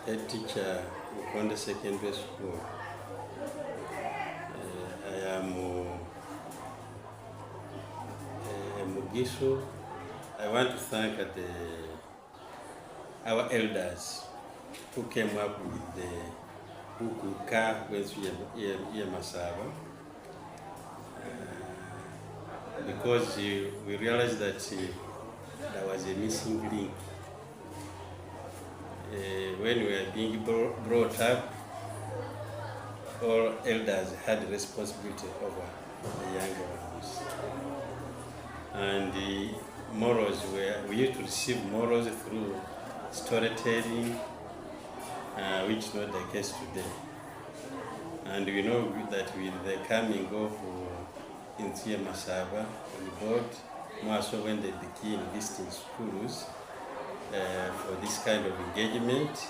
head teacher Bukonde Secondary School. I am Mugisu. I want to thank our elders who came up with the Bukonde Bamasaba, because we realized that there was a missing link. When we were being brought up, all elders had responsibility over the younger ones. And the morals we used to receive morals through storytelling, which is not the case today. And we know that with the coming of Bamasaba on board, more so when they begin visiting schools for this kind of engagement,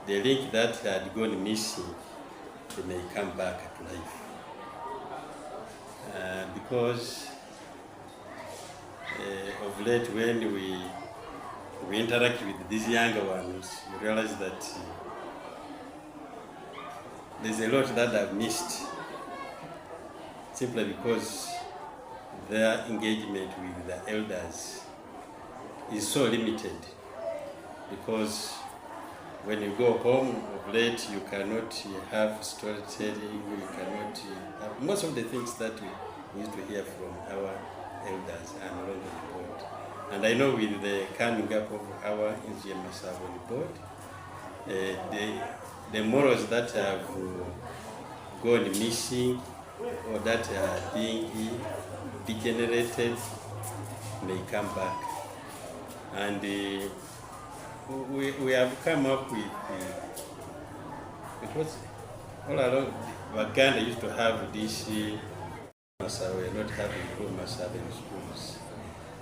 the link that had gone missing, they may come back to life. Because of late, when we interact with these younger ones, we realize that there's a lot that I've missed, simply because their engagement with the elders is so limited. Because when you go home of late, you cannot have storytelling, you cannot have most of the things that we used to hear from our elders and along the board. And I know with the coming up of our Bamasaba on the board, the morals that have gone missing or that are being degenerated may come back. And we have come up with, because all along Uganda used to have this Bamasaba, not having Bamasaba in schools.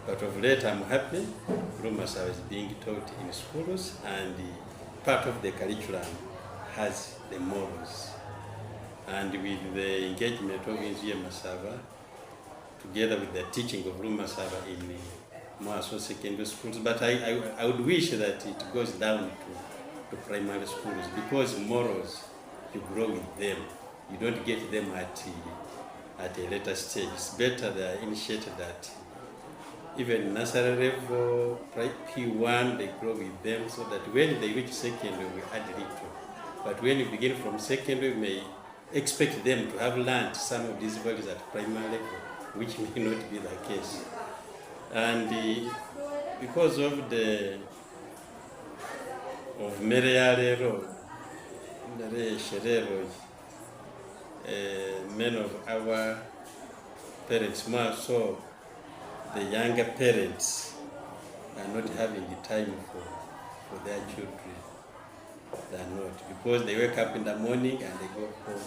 But of late, I'm happy Bamasaba is being taught in schools, and part of the curriculum has the morals. And with the engagement of Bamasaba, together with the teaching of Bamasaba in more so secondary schools, but I would wish that it goes down to primary schools, because morals, you grow with them. You don't get them at a later stage. It's better they are initiated at even nursery level, P1, they grow with them, so that when they reach secondary, we add little. But when you begin from secondary, we may expect them to have learned some of these values at primary level, which may not be the case. And because of many of our parents, more so the younger parents, are not having the time for their children. They are not, because they wake up in the morning and they go home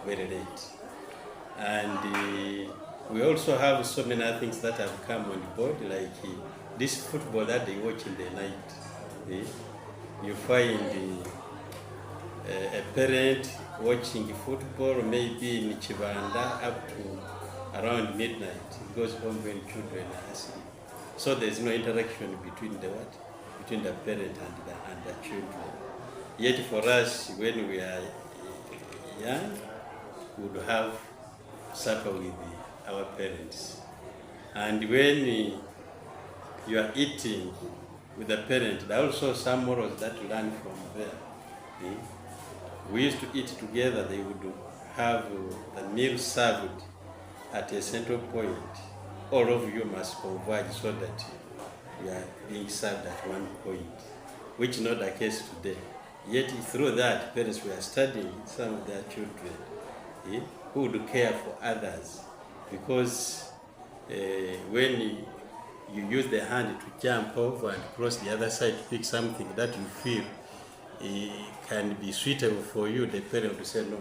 very late. And we also have so many other things that have come on board, like this football that they watch in the night. You find a parent watching football maybe in Chibanda up to around midnight. It goes home when children are asleep. So there's no interaction between the parent and the children. Yet for us, when we are young, we would have supper with our parents. And when you are eating with the parent, there are also some morals that you learn from there. We used to eat together. They would have the meal served at a central point. All of you must converge so that you are being served at one point, which is not the case today. Yet through that, parents were studying some of their children who would care for others. Because when you use the hand to jump over and cross the other side to pick something that you feel can be suitable for you, the parent will say, no,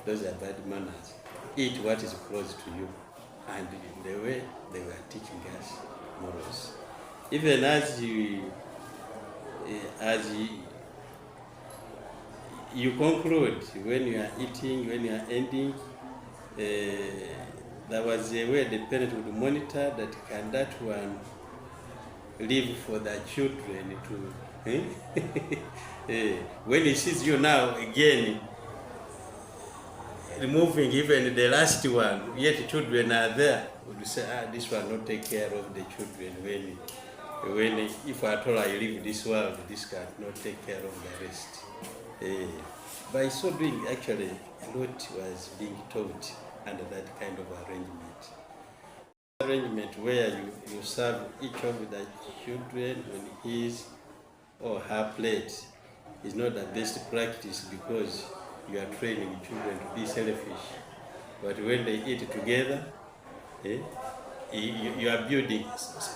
those are bad manners. Eat what is close to you. And in the way they were teaching us morals. Even as you conclude, when you are eating, when you are ending, there was a way the parent would monitor that can that one leave for their children to, when he sees you now again, removing even the last one, yet children are there, would say, this one not take care of the children when if at all I leave this world, this can not take care of the rest. By so doing, actually, a lot was being taught under that kind of arrangement. Arrangement where you serve each of the children on his or her plate is not the best practice, because you are training children to be selfish. But when they eat together, you are building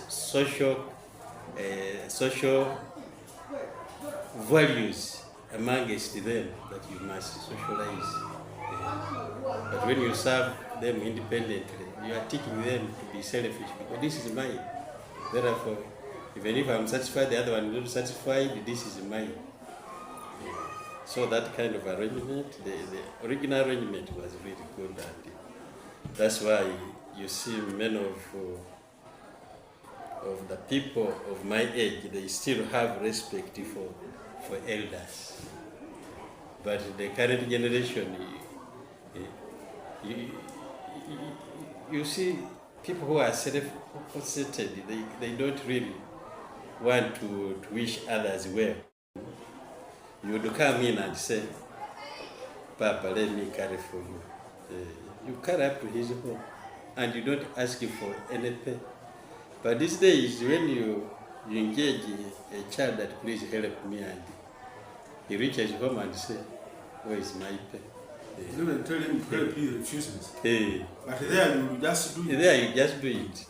social values amongst them that you must socialize. But when you serve them independently, you are teaching them to be selfish, because this is mine. Therefore, even if I'm satisfied, the other one is not satisfied, this is mine. So that kind of arrangement, the original arrangement was really good, and that's why you see many of the people of my age, they still have respect for elders. But the current generation, you see people who are self-conceited, they don't really want to wish others well. You would come in and say, Papa, let me carry for you. You carry up to his home, and you don't ask him for anything. But these days, when you engage a child that please help me, and he reaches home and say, where is my pen? You don't tell him help, he refuses. But there you just do it. There you just do it.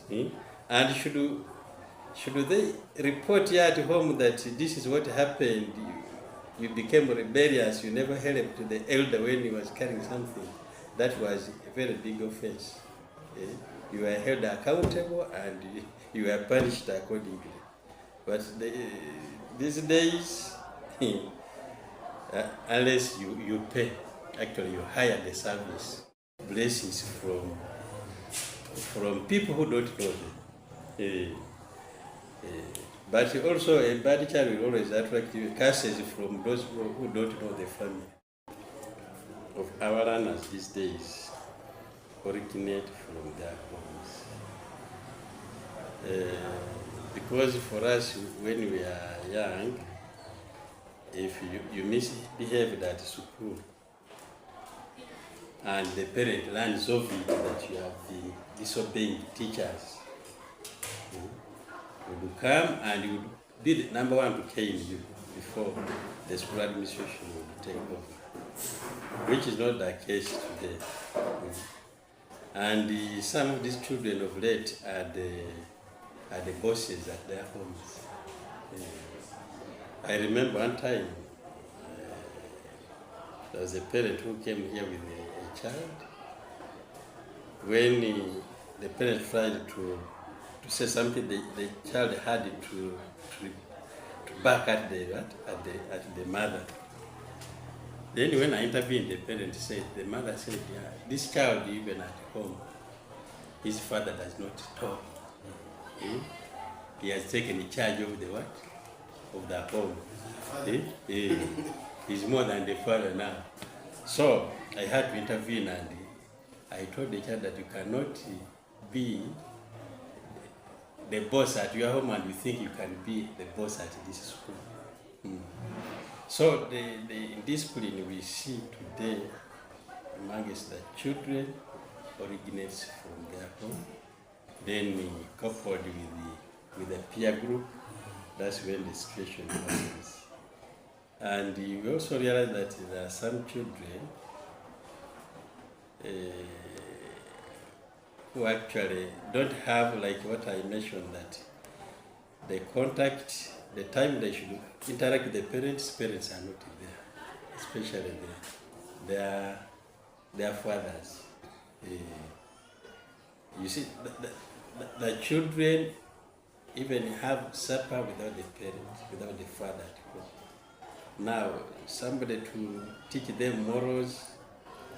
And should they report here at home that this is what happened, you became rebellious, you never helped the elder when he was carrying something, that was a very big offense. You were held accountable and you were punished accordingly. But these days, unless you pay, actually you hire the service. Blessings from people who don't know them. But also a bad child will always attract curses from those who don't know the family. Of our learners these days originate from their homes. Because for us, when we are young, if you misbehave at school, and the parent learns of it that you have been disobeying teachers, you would come and you would be the number one to cane you before the school administration would take over, which is not the case today. And some of these children of late are the bosses at their homes. I remember one time there was a parent who came here with a child. When the parent tried to say something, the child had to bark at the mother. Then when I intervened, the parent said, the mother said, yeah, this child even at home, his father does not talk. He has taken charge of the what? Of the home. He's more than the father now. So I had to intervene, and I told the child that you cannot be the boss at your home and you think you can be the boss at this school. So the discipline we see today amongst the children originates from their home. Then coupled with the peer group, that's when the situation happens. And we also realize that there are some children who actually don't have, like what I mentioned, that the contact, the time they should interact with the parents are not there, especially their fathers. You see, the children even have supper without the parents, without the father at home. Now, somebody to teach them morals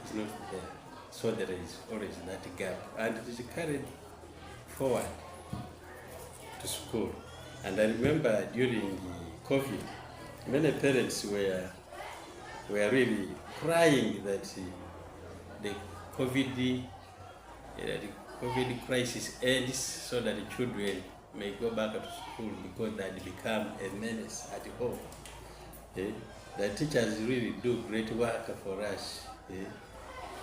is not there. So there is always that gap, and it is carried forward to school. And I remember during COVID, many parents were really crying that the COVID crisis ends so that the children may go back to school because they had become a menace at home. The teachers really do great work for us.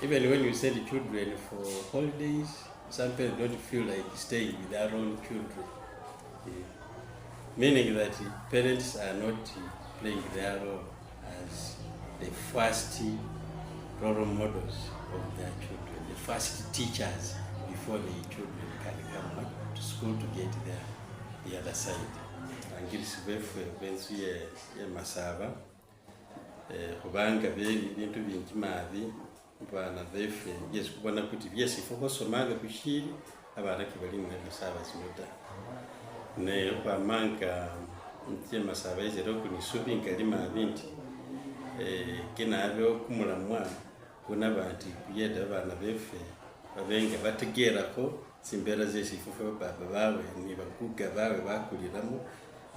Even when you send the children for holidays, some parents don't feel like staying with their own children. Meaning that parents are not playing their role as the first role models of their children, the first teachers before the children can come to school to get the other side. And this is Bamasaba. Kubanga beri bintu bingi mavi bana befe yes kubona kuti byesi fokosomaga kushiri abana kibali mu Bamasaba zimuta ne kwa manka Bamasaba izero kunisubi ngalima binti kinabyo kumulamwa kuna bantu kuyeda abana befe babenga bategera ko simbera zesi fofo baba bawe ni bakuga bawe bakuliramo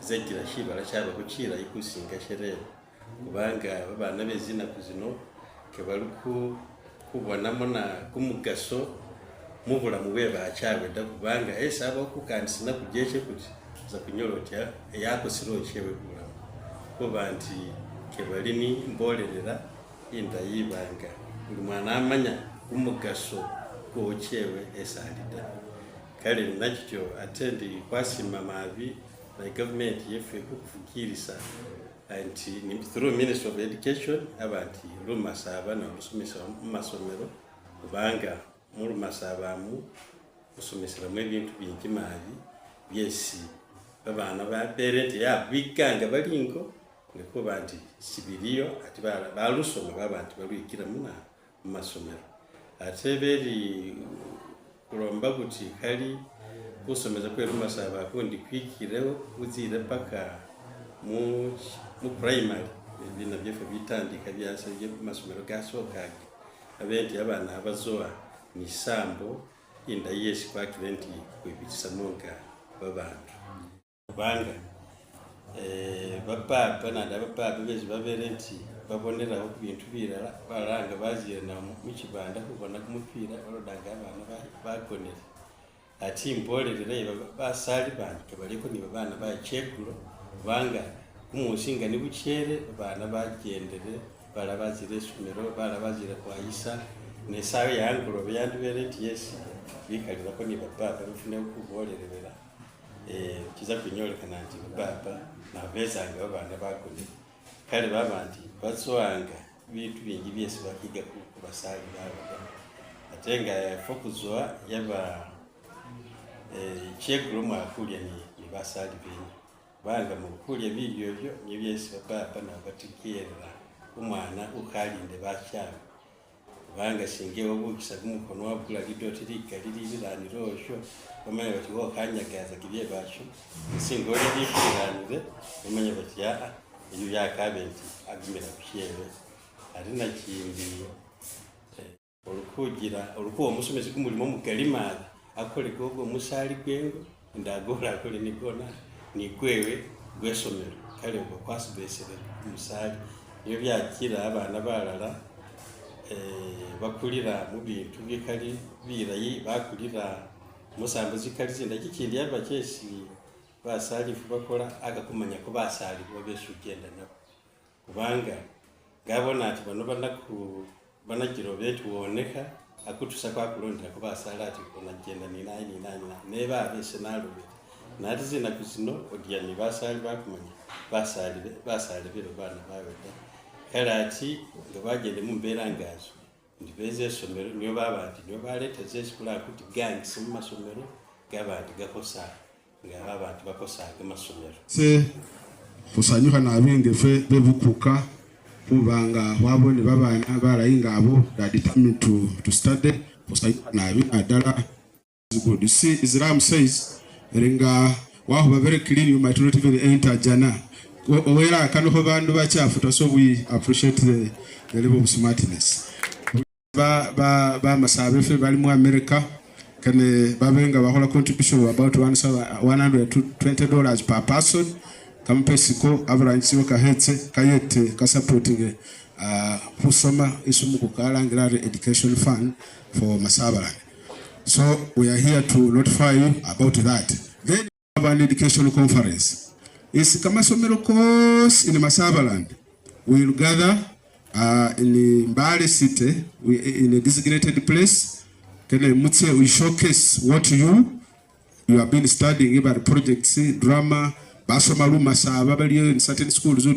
zegira shibara cyaba kucira ikusinga sherero kubanga abana bezina kuzino kebaluku kubonamo na kumugaso mubula mubeba achawe da kubanga esaba okukansina kujeche kuti za kunyorotya yako siro chewe kula kubanti kebalini mbolerera inda yibanga buli mwana amanya kumugaso ko chewe esalida kale nakyo atendi kwasima mavi na government yefe kufukirisa and through Ministry of Education abantu Bamasaba na rusumisa masomero kubanga muri Bamasaba mu usumisa mu bintu bingi mavi byesi abana ba parent ya biganga balingo niko bantu sibiriyo ati balusoma babantu balwikira mu masomero ateberi kuromba kuti kali kusomeza kwe Bamasaba kundi kwikireho uzira paka mu primary bina byefe bitandika byase bye masomero gasokaga abenti abana abazoa ni sambo inda yesi kwa kirenti kwibitisa monka babantu banga bapapa na bapapa bezi baberenti babonera ku bintu birara baranga baziye na mu kibanda kubona kumupira barodanga abana bakonera ati mbolere basali bantu baliko ni babana ba chekulo banga kumushinga ni buchere bana bagendere barabazire sumero barabazire kwayisa ne sawe yangulo byandu berenti yesi bikalira ko ni bapapa bifune kubolerera kiza kunyolekana nti bapapa na bezanga abana bakonera kale babandi batswanga bitu bingi byesi bakiga ku basali babo atenga fokuzwa yaba chekulo mwakulya ni basali bingi banga mu kulya bibyo byo nibyesi bapapa na batikira umwana ukalinde bacyaba banga singewe bukisa kumukono wabula lidotirika liliranirosho bamanya bati wo kanyagaza kibiye bacho singole likiranire bamanya bati ya iyo yakabenti agimera kushyere ari na kindi urukuwo musomezi kumurimo mukalimada akole gogo musali gwengo ndagora akole nikona ni kwewe gwesomero kale ngo kwasubesere musali iyo byakira abana barara bakulira mu bintu bikali birayi bakulira musambo zikali zinda kikindi yabakesi basalifu bakora agakumanya ko basali bo besugenda nabo kubanga ngabona ati banagiro betu woneka akutusa kwa kulondera ko basalati kona genda ni nani neba bese nalube nati zina kuzino odia ni basali bakumanya basali biro bana baweda karati ngabagende mu mberangazo ndibeze somero niyo babandi niyo baleta zesikula kuti gangs mu masomero gabandi gakosa ngabandi bakosa amasomero se kusanyuka nabingefe bebukuka kubanga wabone babana barayinga abo that determined to study kusanyuka nabi adala good. You see Islam says ringa waho very clean you might not even enter jana owera kanoho bandu bachafuta, so we appreciate the level of smartness. Bamasaba fe bali mu America kene babenga bahola contribution of about $120 per person kampesiko abarangizi bakahetse kayete ka supporting kusoma isumu kukalangira education fund for Masaba. So we are here to notify you about that. Then we have an education conference. It's Kamasomero course in Masabaland. We will gather in Mbale City, in a designated place. We showcase what you have been studying about projects, drama, Basomaru Masaba, in certain schools, all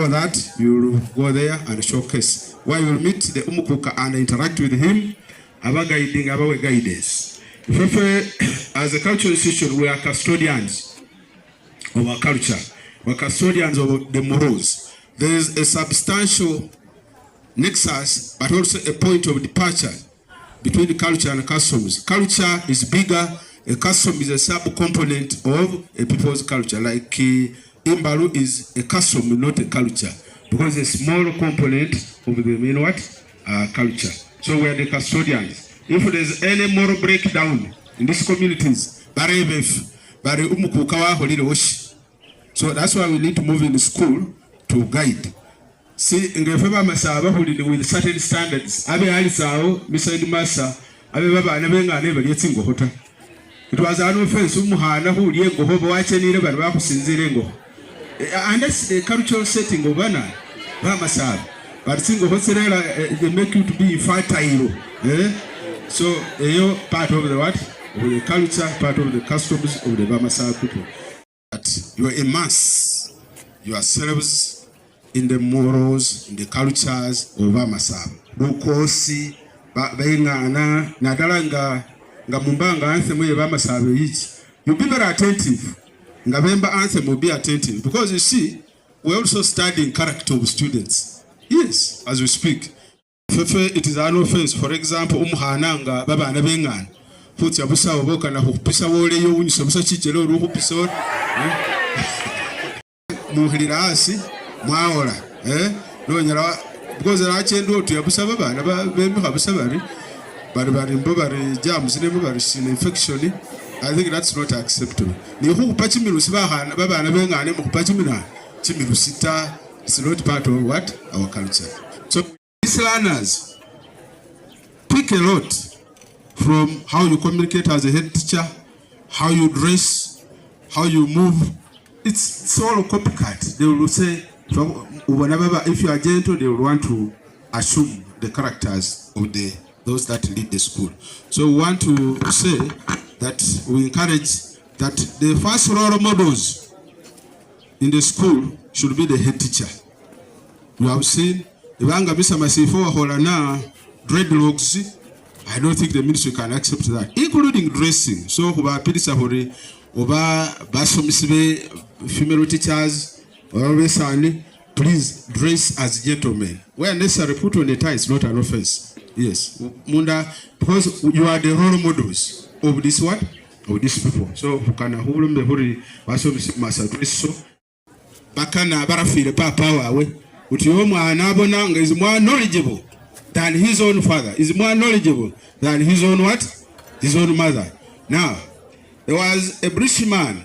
that, you will go there and showcase. Where you will meet the Umukuka and interact with him, about guiding, about guidance. As a cultural institution, we are custodians of our culture. We are custodians of the morals. There is a substantial nexus, but also a point of departure between the culture and customs. Culture is bigger. A custom is a sub-component of a people's culture. Like Imbalu is a custom, not a culture, because it's a small component of the main what? Culture. So we are the custodians. If there's any moral breakdown in these communities, so that's why we need to move in the school to guide. See, in the Bamasaba with certain standards, Abe Alisao, Mr. Massa, Abe Baba, never getting go hotel. It was an offense, Umuhana, who yet go over watching it about Rakusinzirengo. And that's the cultural setting of Bana, Bamasaba. But single Hoserella, they make you to be fertile. So, you're part of the what? Of the culture, part of the customs of the Bamasaba people. But you are immersed yourselves in the morals, in the cultures of Bamasaba. Bukosi, Baingana, Nadalanga, Ngamumbanga anthem we Bamasaba each. You be very attentive. Ngabemba anthem will be attentive. Because you see, we're also studying character of students. Yes, as we speak. It is an offense. For example, Umuhananga, Baba Nabengan. Put your busa boka na hupisa wole yo unyi somusa chichelo ruhu piso. Muhirasi, mwaola. No nyara, because the achendo to yabusa baba, naba bembe habusa bari. Bari jams, never bari infection. I think that's not acceptable. Ni hu pachimiru sibaha, baba nabenga ne pachimina. Chimiru sita is not part of what? Our culture. So these learners pick a lot from how you communicate as a head teacher, how you dress, how you move. It's all copycat. They will say, whenever if you are gentle, they will want to assume the characters of those that lead the school. So we want to say that we encourage that the first role models in the school should be the head teacher. You have seen Ibanga Mr. Masifo Holana dreadlocks. I don't think the ministry can accept that, including dressing. So, Oba Pirisa Hori, Oba Basomisibe, female teachers, always please dress as gentlemen. Where necessary, put on a tie is not an offense. Yes, Munda, because you are the role models of this what? Of these people. So, Hukana Hulu Mehuri, Basomisa dress so. Bakana Barafile Papa, Utiomo Anabonanga is more knowledgeable than his own father, is more knowledgeable than his own what? His own mother. Now, there was a British man,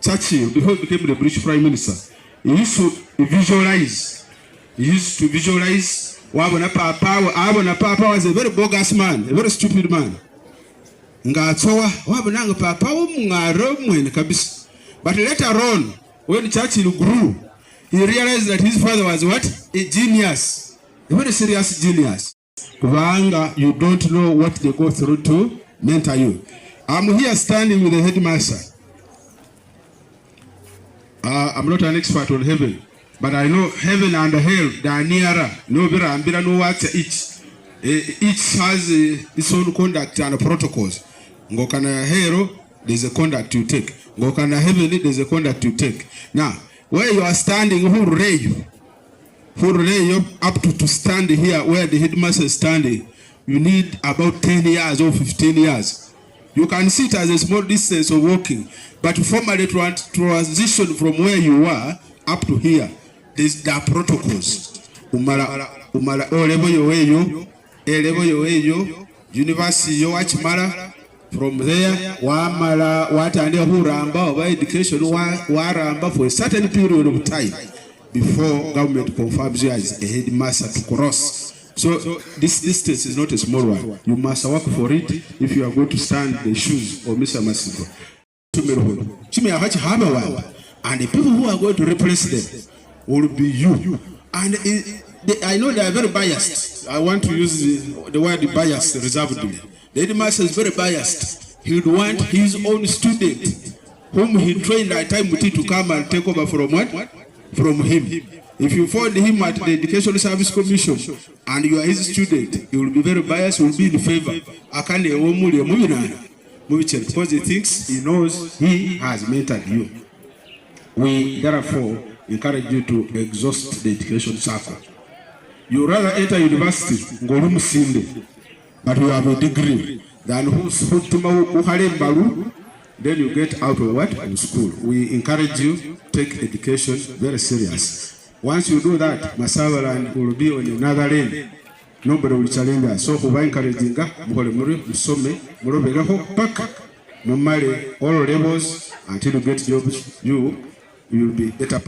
Churchill, before he became the British Prime Minister. He used to visualize. Wabona Papa was a very bogus man, a very stupid man. But later on, when Churchill grew, he realized that his father was what? A genius. A very serious genius. You don't know what they go through to mentor you. I'm here standing with the headmaster. I'm not an expert on heaven, but I know heaven and hell, they are nearer. No better, and better know what each has its own conduct and protocols. Ngokana hero, there's a conduct you take. Ngokana heaven, there's a conduct you take. Now, where you are standing, who raise you up to stand here where the headmaster is standing, you need about 10 years or 15 years. You can sit as a small distance of walking, but formally to transition from where you are up to here, there are protocols. Umala level your way, university yo wachimala. From there, wamala watandika kuramba oba education waramba for a certain period of time before government confirms you as a headmaster to cross. So this distance is not a small one. You must work for it if you are going to stand the shoes of Mr. Masigo. And the people who are going to replace them will be you. And I know they are very biased. I want to use the word biased reservedly. The headmaster is very biased. He would want his own student, whom he trained at time to come and take over from what? From him. If you find him at the Education Service Commission and you are his student, he will be very biased, will be in favor. Because he thinks he knows he has mentored you. We therefore encourage you to exhaust the education circle. You rather enter university, but you have a degree than then you get out of what? Of school. We encourage you to take education very serious. Once you do that, Masaba will be on another lane. Nobody will challenge us. So we encourage you to normally all levels until you get jobs, you will be better.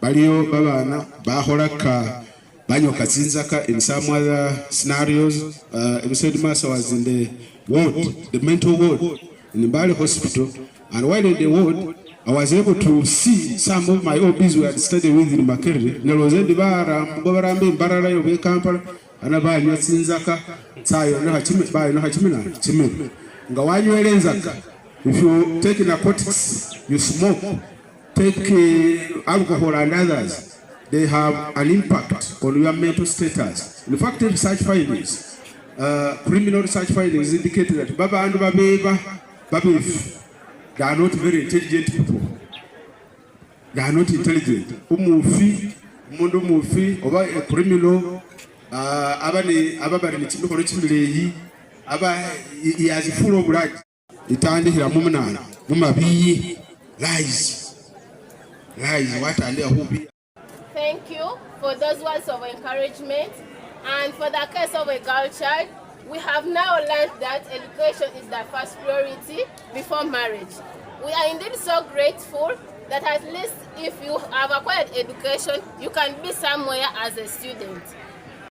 Balio babana baholaka banyo kazinzaka in some other scenarios. Episode master was in the ward, the mental ward in the Bali hospital, and while in the ward, I was able to see some of my OBs who had studied with in Makere. There was a Dibara, Bobarambe, Barara, Yobe Camper, and a Bayo Sinzaka, Sayo, no Hachimina, Chimil. Gawanyo Elenzaka. If you take narcotics, you smoke, take alcohol and others, they have an impact on your mental status. In fact, research findings, criminal research findings indicated that Baba and Babeba, they are not very intelligent people. They are not intelligent. Umufi, Mundo Mufi, over a criminal, Abani, Ababari, Chimili, he has a full of right. Itandi Hiramumana, Mumabi, lies. What are they who be? Thank you for those words of encouragement. And for the case of a girl child, we have now learned that education is the first priority before marriage. We are indeed so grateful that at least if you have acquired education, you can be somewhere as a student.